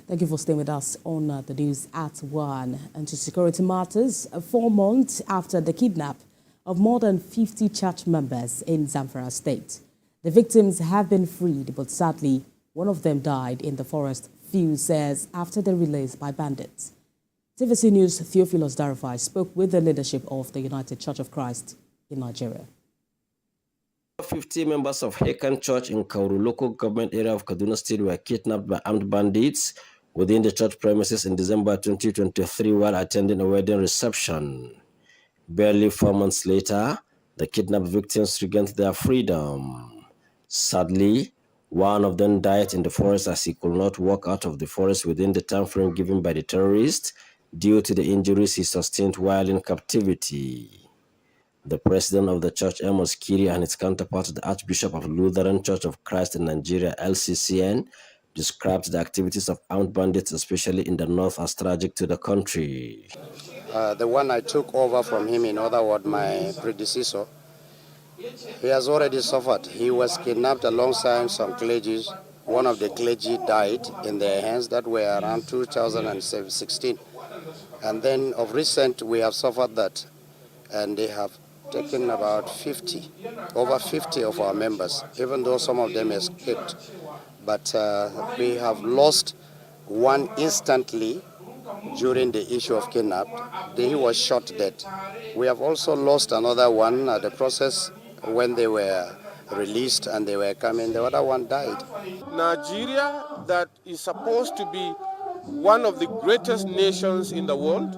Thank you for staying with us on the news at 1. And to security matters, 4 months after the kidnap of more than 50 church members in Zamfara state. The victims have been freed, but sadly, one of them died in the forest few says after the release by bandits. TVC News Theophilus Darofai spoke with the leadership of the United Church of Christ in Nigeria. 50 members of Hakan Church in Kauru local government area of Kaduna State were kidnapped by armed bandits within the church premises in December 2023 while attending a wedding reception. Barely 4 months later, the kidnapped victims regained their freedom. Sadly, one of them died in the forest as he could not walk out of the forest within the time frame given by the terrorists due to the injuries he sustained while in captivity. The president of the church, Amos, Kiri, and his counterpart, the Archbishop of Lutheran Church of Christ in Nigeria, LCCN, described the activities of armed bandits, especially in the north, as tragic to the country. The one I took over from him, in other words, my predecessor, he has already suffered. He was kidnapped alongside some clergy. One of the clergy died in their hands. That were around 2016. And then of recent, we have suffered that. And they have taken about over 50 of our members, even though some of them escaped. But we have lost one instantly during the issue of kidnap. He was shot dead. We have also lost another one at the process when they were released and they were coming. The other one died. Nigeria, that is supposed to be one of the greatest nations in the world,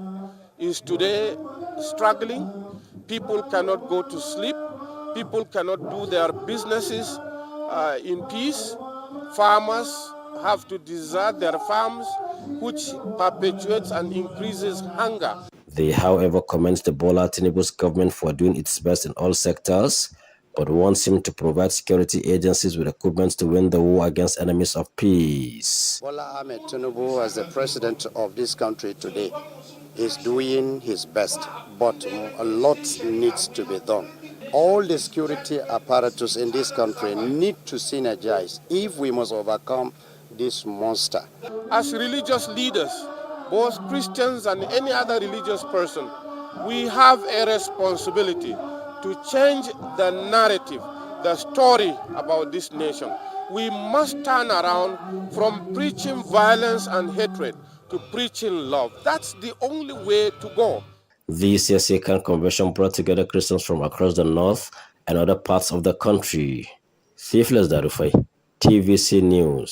is today struggling. People cannot go to sleep. People cannot do their businesses in peace. Farmers have to desert their farms, which perpetuates and increases hunger. They, however, commend the Bola Tinubu's government for doing its best in all sectors, but wants him to provide security agencies with equipment to win the war against enemies of peace. Bola Ahmed Tinubu, as the president of this country today, is doing his best, but a lot needs to be done. All the security apparatus in this country need to synergize if we must overcome this monster. As religious leaders, both Christians and any other religious person, we have a responsibility to change the narrative, the story about this nation. We must turn around from preaching violence and hatred to preaching love. That's the only way to go. This year's Hakan Convention brought together Christians from across the north and other parts of the country. Theophilus Darofai, TVC News.